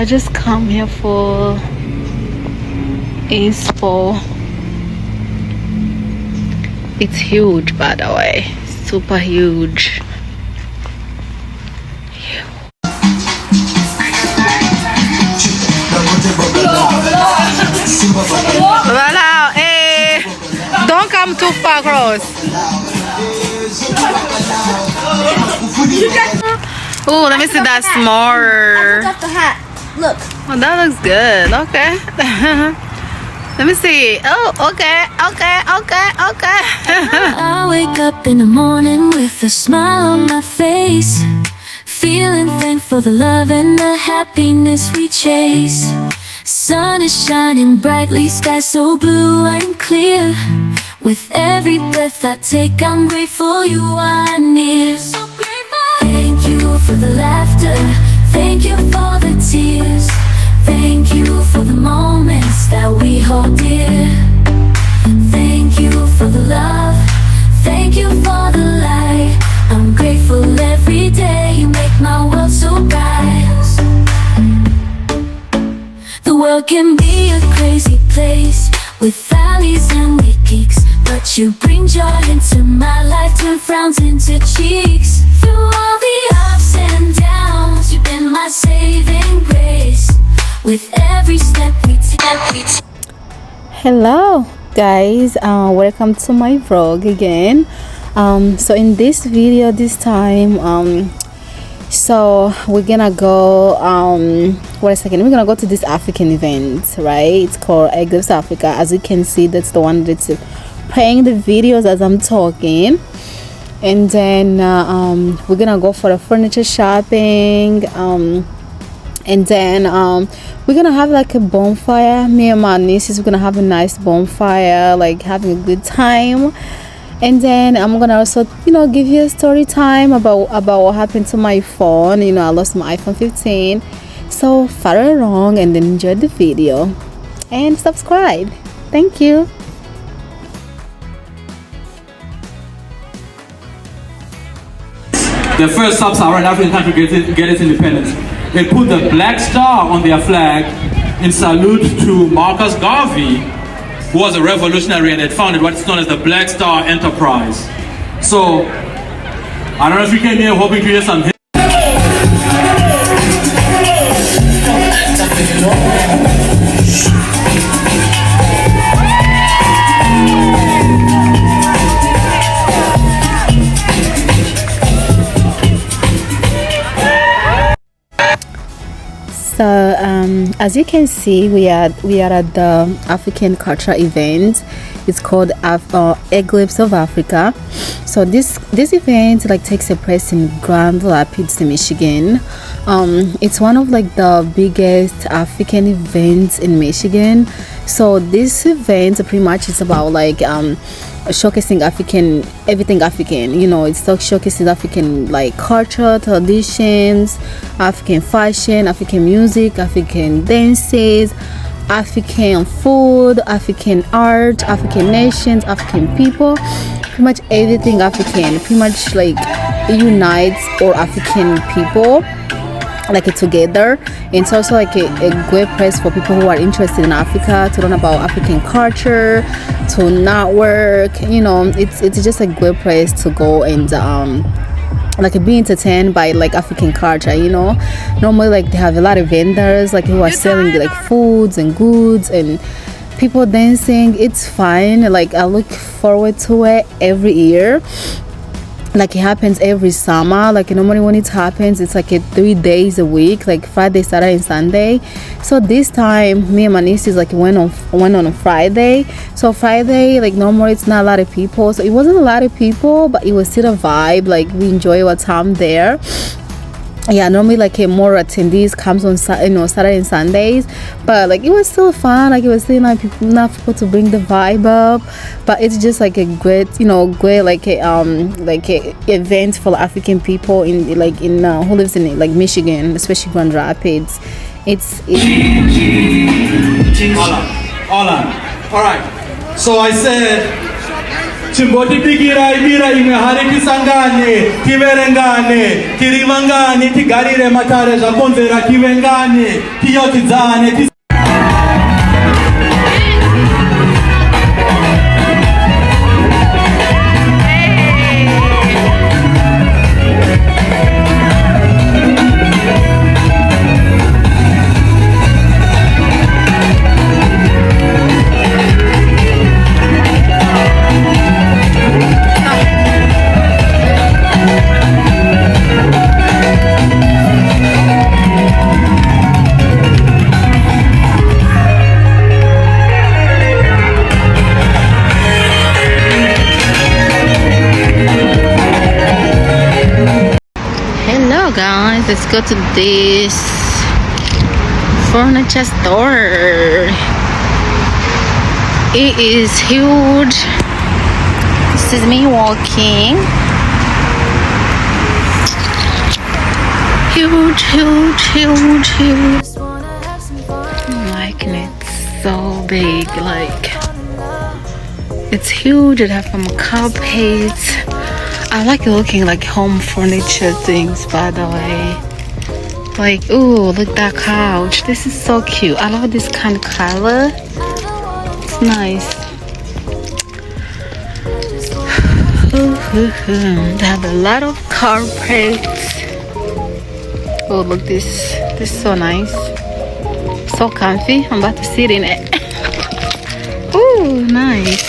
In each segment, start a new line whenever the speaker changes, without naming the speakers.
I just come here for Expo. It's huge, by the way, super huge. Voilà, hey, don't come too far close. Oh, let me see that s'more.
I forgot the hat. Look.
Oh, that looks good. Okay. Let me see. Oh, okay.
I wake up in the morning with a smile on my face, feeling thankful for the love and the happiness we chase. Sun is shining brightly, sky so blue and clear. With every breath I take, I'm grateful you are near. So grateful. Thank you for the laughter, thank you for the tears, thank you for the moments that we hold dear. Thank you for the love, thank you for the light. I'm grateful every day, you make my world so bright. The world can be a crazy place with valleys and with peaks, but you bring joy into my life, turn frowns into cheeks. Through all the ups and downs, you've been my saving grace. With every step we take.
Hello guys, welcome to my vlog again. So in this video this time, so we're gonna go wait a second, we're gonna go to this African event, right? It's called a.k.a. Africa. As you can see, that's the one that's playing the videos as I'm talking. And then we're gonna go for the furniture shopping, and then we're gonna have like a bonfire. Me and my nieces, we're gonna have a nice bonfire, like having a good time. And then I'm gonna also, give you a story time about what happened to my phone. I lost my iPhone 15. So follow along and then enjoy the video and subscribe. Thank you.
The first sub-Saharan African country to get its independence. They put the black star on their flag in salute to Marcus Garvey, who was a revolutionary and had founded what's known as the Black Star Enterprise. So, I don't know if you came here hoping to hear some hits.
So as you can see, we are at the African culture event. It's called a.k.a. of Africa. So this event takes place in Grand Rapids, Michigan. It's one of the biggest African events in Michigan. So this event pretty much is about showcasing everything African. It's showcasing African culture, traditions, African fashion, African music, African dances, African food, African art, African nations, African people, pretty much everything African. Pretty much unites all African people together. It's also a great place for people who are interested in Africa to learn about African culture, to network. It's just a great place to go and be entertained by African culture. Normally they have a lot of vendors who are selling foods and goods and people dancing. It's fine. I look forward to it every year. It happens every summer. Normally when it happens, it's 3 days a week, Friday, Saturday and Sunday. So this time me and my nieces went on a Friday. So Friday, normally it's not a lot of people, so it wasn't a lot of people, but it was still a vibe. We enjoy our time there. Yeah, normally more attendees comes on Saturday and Sundays, but it was still fun. It was still enough people to bring the vibe up. But it's just a great event for African people in who lives in Michigan, especially Grand Rapids.
All right. So I said Chimboti bigira ibira imwe hari tisangane, tiverengane, tirivangane, tigarire matare zvakonzera tivengane, tiyotidzane.
Hello guys, let's go to this furniture store. It is huge. This is me walking. Huge. Like it's so big, like it's huge. It has some carpets. I like looking like home furniture things, by the way. Like, ooh, look at that couch. This is so cute. I love this kind of color. It's nice. They have a lot of carpets. Oh, look this. This is so nice. So comfy. I'm about to sit in it. Ooh, nice.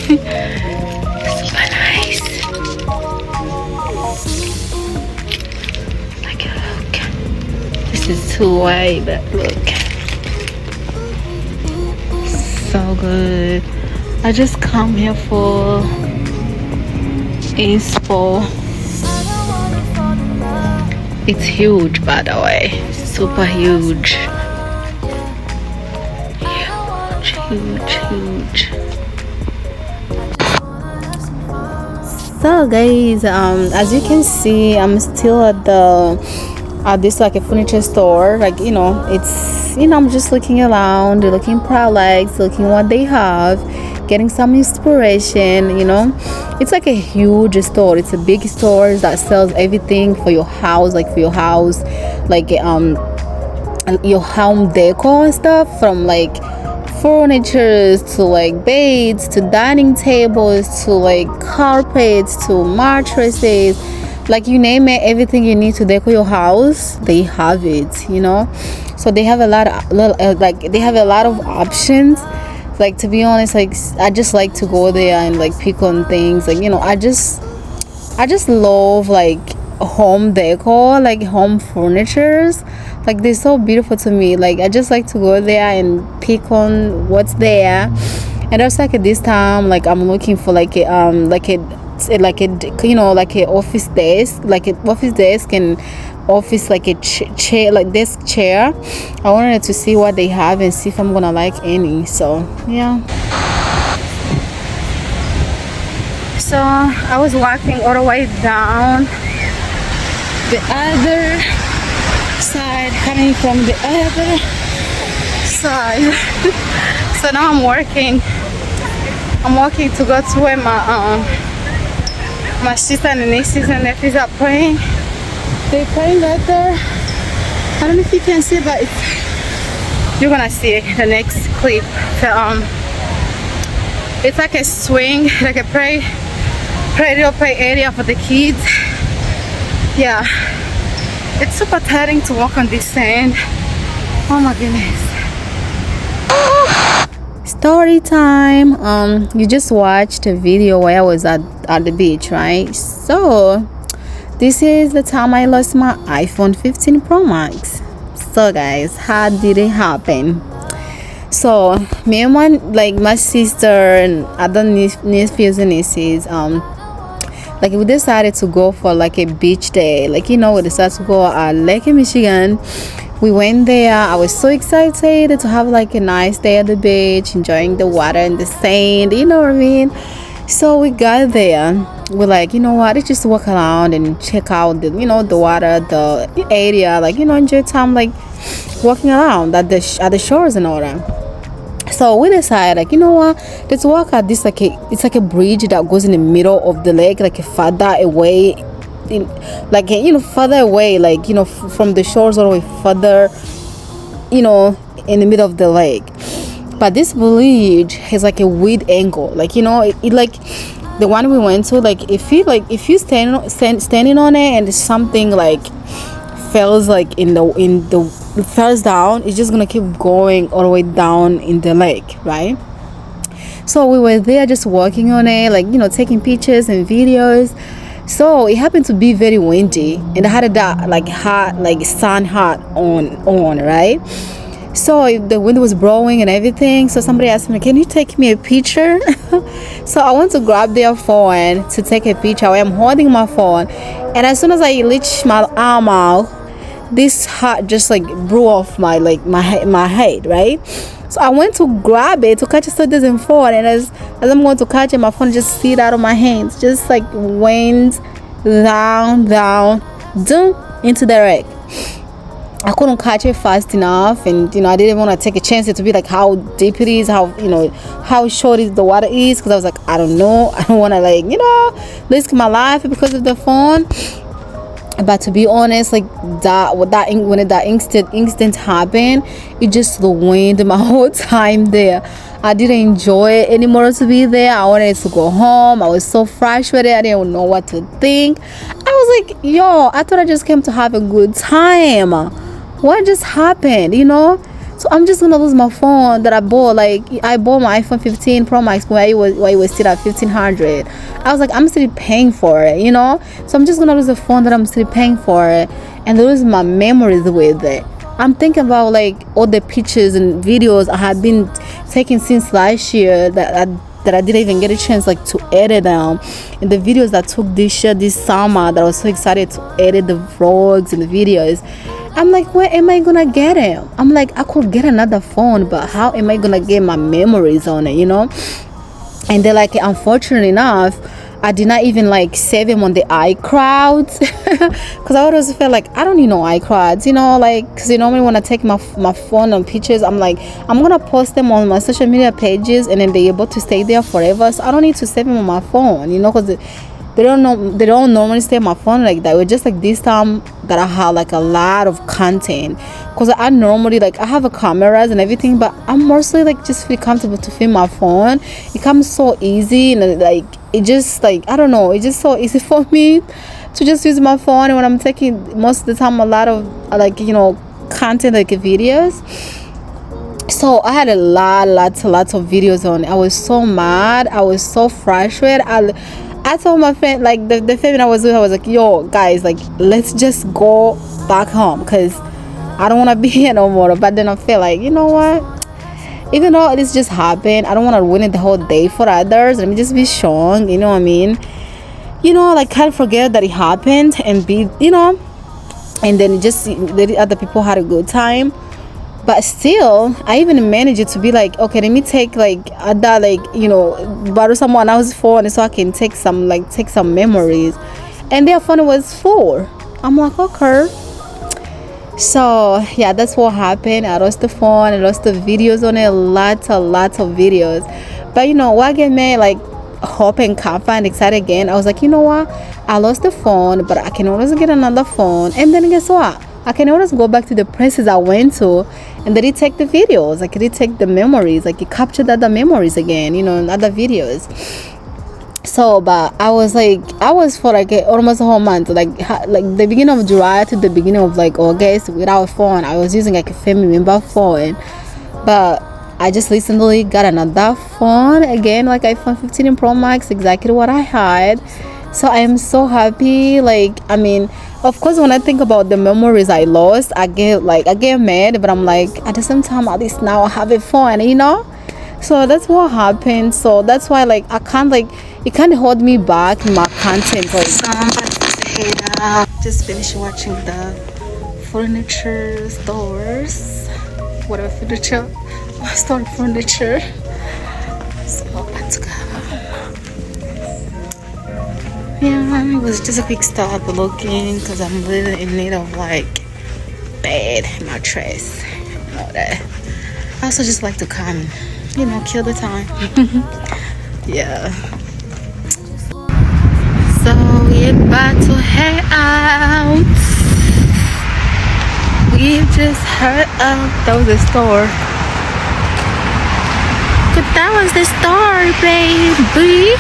Super nice. This is two-way, but look, so good. I just come here for inspo. It's huge, by the way, super huge. Huge. So guys, as you can see, I'm still at this like a furniture store. Like, you know, it's, you know, I'm just looking around, looking products, looking what they have, getting some inspiration. You know, it's like a huge store. It's a big store that sells everything for your house, like for your house, like your home decor and stuff, from like furnitures to like beds to dining tables to like carpets to mattresses, like you name it, everything you need to decor your house, they have it, you know. So they have a lot of they have a lot of options. Like, to be honest, like I just like to go there and like pick on things, like, you know, I just love like home decor, like home furnitures. Like, they're so beautiful to me. Like, I just like to go there and pick on what's there. And also, like, at this time, like, I'm looking for like a you know, like a office desk, and office, like a chair, like desk chair. I wanted to see what they have and see if I'm gonna like any. So yeah. So I was walking all the way down the other side, coming from the other side. So now I'm walking to go to where my sister and nieces and nephews are praying. They're praying right there. I don't know if you can see, but you're gonna see the next clip. It's like a swing, like a play area for the kids. Yeah, it's super tiring to walk on this sand. Oh my goodness. Story time. You just watched a video where I was at the beach, right? So this is the time I lost my iPhone 15 Pro Max. So guys, how did it happen? So me and my sister and other nephews and nieces, like, we decided to go for like a beach day. Like, you know, we decided to go at Lake Michigan. We went there. I was so excited to have like a nice day at the beach, enjoying the water and the sand, you know what I mean? So we got there. We're like, you know what, let's just walk around and check out the, you know, the water, the area, like, you know, enjoy time, like walking around at the shores and all that. So we decided, like, you know what, let's walk at this, like it's like a bridge that goes in the middle of the lake, like a further away, like, you know, further away, like, you know, from the shores all the way further, you know, in the middle of the lake. But this village has like a weird angle, like, you know, it like the one we went to, like, if you standing on it and something like falls, like in the falls down, it's just gonna keep going all the way down in the lake, right? So we were there just walking on it, like, you know, taking pictures and videos. So it happened to be very windy, and I had that like hot, like sun hot on, right? So the wind was blowing and everything. So somebody asked me, can you take me a picture? So I went to grab their phone to take a picture. I'm holding my phone, and as soon as I reached my arm out, this hat just like blew off my head, right? So I went to grab it to catch it so it doesn't fall, and as I'm going to catch it, my phone just slid out of my hands, just like went down into the wreck. I couldn't catch it fast enough, and you know, I didn't want to take a chance to be like how deep it is, how, you know, how short the water is, because I was like, I don't know, I don't want to, like, you know, risk my life because of the phone. But to be honest, like when that instant happened, it just ruined my whole time there. I didn't enjoy it anymore to be there. I wanted to go home. I was so frustrated. I didn't know what to think. I was like, yo, I thought I just came to have a good time. What just happened, you know? So I'm just gonna lose my phone that I bought. Like, I bought my iPhone 15 Pro Max when it was still at $1,500. I was like, I'm still paying for it, you know. So I'm just gonna lose the phone that I'm still paying for it, and lose my memories with it. I'm thinking about like all the pictures and videos I had been taking since last year that I didn't even get a chance like to edit them, and the videos that took this summer that I was so excited to edit the vlogs and the videos. I'm like, where am I gonna get it? I'm like, I could get another phone, but how am I gonna get my memories on it, you know? And then, like, unfortunately enough, I did not even like save him on the iClouds, because I always felt like I don't need no iClouds, you know, like, because you normally when I take my phone on pictures, I'm like, I'm gonna post them on my social media pages, and then they're able to stay there forever. So I don't need to save them on my phone, you know, because they don't normally stay on my phone like that. It was just like this time that I had like a lot of content, because I normally, like, I have a cameras and everything, but I'm mostly like just feel comfortable to film my phone. It comes so easy, and like it just, like, I don't know, it's just so easy for me to just use my phone. And when I'm taking most of the time a lot of, like, you know, content, like videos. So I had lots of videos on it. I was so mad, I was so frustrated. I told my friend, like the family I was with, I was like, yo guys, like, let's just go back home, because I don't want to be here no more. But then I feel like, you know what, even though this just happened, I don't want to ruin it the whole day for others. Let me just be strong, you know what I mean? You know, like, can't forget that it happened, and be, you know, and then just the other people had a good time. But still, I even managed it to be like, okay, let me take like other, like, you know, borrow someone else's phone so I can take some memories. And their phone was full. I'm like, okay. So yeah, that's what happened. I lost the phone, I lost the videos on it, lots of videos. But you know what get me like hope and confident and excited again? I was like, you know what, I lost the phone, but I can always get another phone. And then guess what, I can always go back to the places I went to, and then it take the videos, like it take the memories, like it captured other memories again, you know, in other videos. So, but I was for like almost a whole month, like the beginning of July to the beginning of like August, without a phone. I was using like a family member phone, but I just recently got another phone again, like iPhone 15 Pro Max, exactly what I had. So I am so happy. Like, I mean, of course, when I think about the memories I lost, I get mad, but I'm like, at the same time, at least now I have a phone, you know. So that's what happened. So that's why, like, I can't, like, it can't hold me back in my content. Like, so I'm about to head out. Just finished watching the furniture stores, whatever furniture furniture. So let's go. Yeah, it was just a quick stop looking, because I'm really in need of like bed, mattress, and all that. I also just like to come you know, kill the time. Yeah. So we're about to head out. We just heard out. That was the store. But that was the store, baby.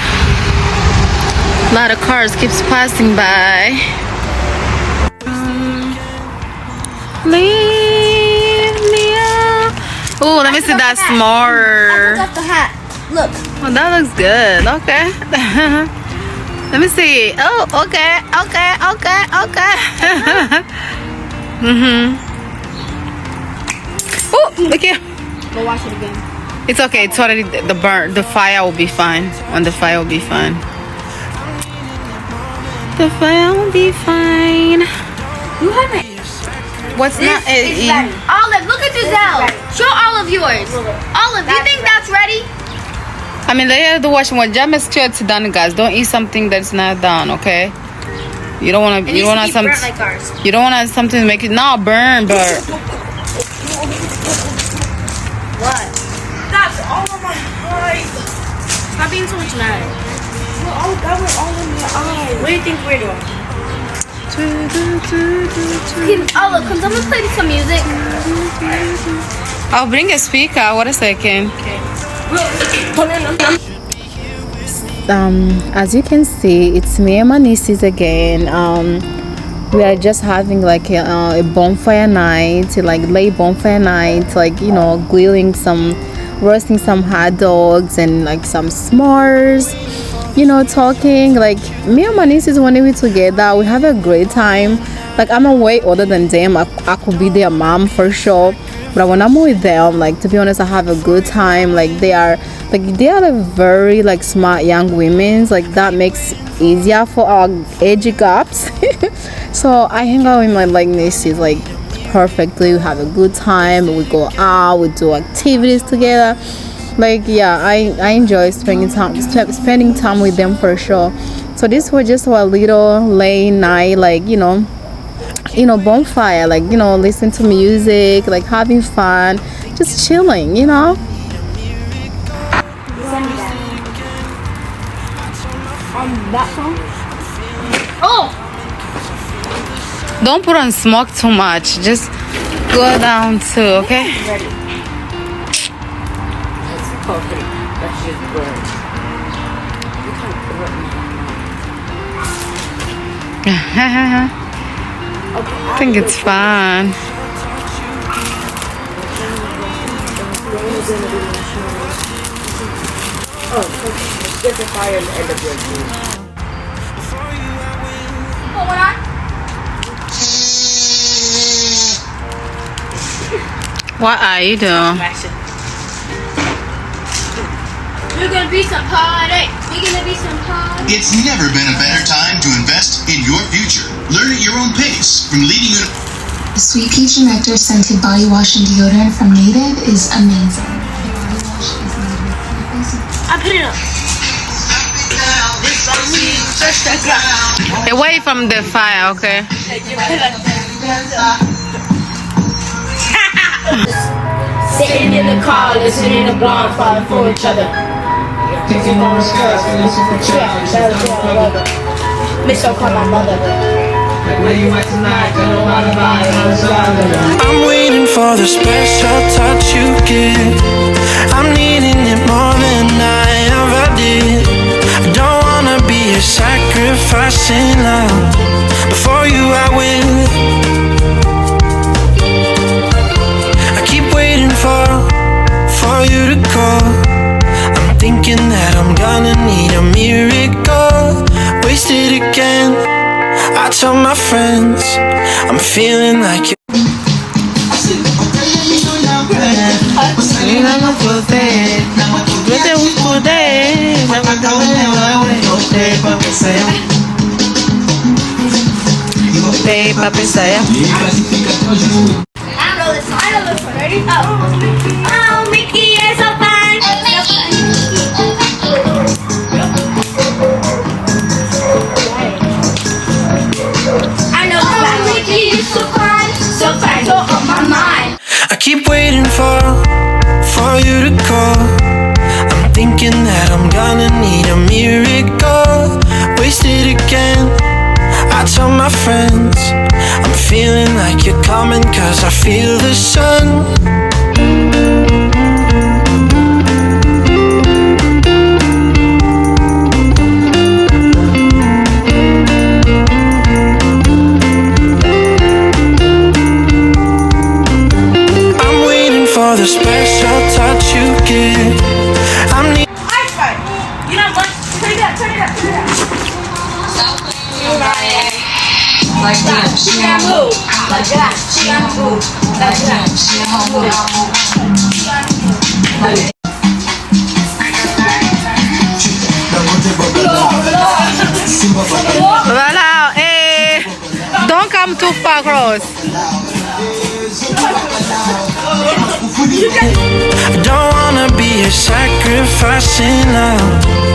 A lot of cars keeps passing by. Leave me out. Oh, let me see that s'more.
I got the hat. Look.
Oh, that looks good. Okay. Let me see. Oh, okay. Oh, look here.
Go watch it again.
It's okay. It's already the fire will be fine. On the fire will be fine. The fire will be fine.
You haven't.
What's
This
not?
is ready. Olive, look at Giselle. Show Olive yours. Olive, you think that's ready?
I mean, they have to wash one. Just make sure it's done, guys. Don't eat something that's not done, okay? You don't want to. You don't want some.
Like ours.
You don't want something to make it not burn, but.
What? That's all of my eyes. Stop being so much mad. Well, that was all in your eyes. What do you think we're doing? Olive, can someone play some music?
I'll bring a speaker. What a second.
Okay.
As you can see, it's me and my nieces again. We are just having like a bonfire night, like late bonfire night, like, you know, roasting some hot dogs and like some s'mores, you know, talking. Like, me and my nieces, when we're together, we have a great time. Like, I'm way older than them. I could be their mom for sure, but when I'm with them, like, to be honest, I have a good time. Like, they are a very like smart young women. Like, that makes easier for our age gaps. So I hang out with my like nieces like perfectly. We have a good time. We go out, we do activities together. Like, yeah, I enjoy spending time with them for sure. So this was just our little late night, like, you know, bonfire, like, you know, listen to music, like having fun, just chilling, you know.
That song? Oh!
Don't put on smoke too much. Just go down too, okay?
Ready.
Okay, that's just burn.
I think it's fun.
Oh, get the fire and end up your food.
What are you doing?
We're gonna be some party.
It's never been a better time to invest in your future. Learn at your own pace from leading universities.
The Sweet Peach and Nectar scented body wash and deodorant from Native is amazing. The body wash is made with
I put it up.
Away from the fire, okay?
Sitting in the car, listening to BonFire for each other. Taking on stress, listening to tracks. Miss her call my mother.
I'm waiting for the special touch you give. I'm needing it more than I ever did. I don't wanna be a sacrifice in love. Before you I will. I keep waiting for you to call. I'm thinking that I'm gonna need a miracle. Wasted again. I tell my friends I'm feeling like you.
I know this one. Ready? Oh, Mickey is so fine. I know Mickey is so fine, so on my mind.
I keep waiting for you to call. coming, cause I feel the sun. For the special touch you give, I'm need.
You know what? Turn it up, turn it up, turn it up. Like that, she gon' move. Like that, she gon' move. Like that, she gon' move.
Voilà, eh, don't come too far close.
I don't wanna be a sacrificing love.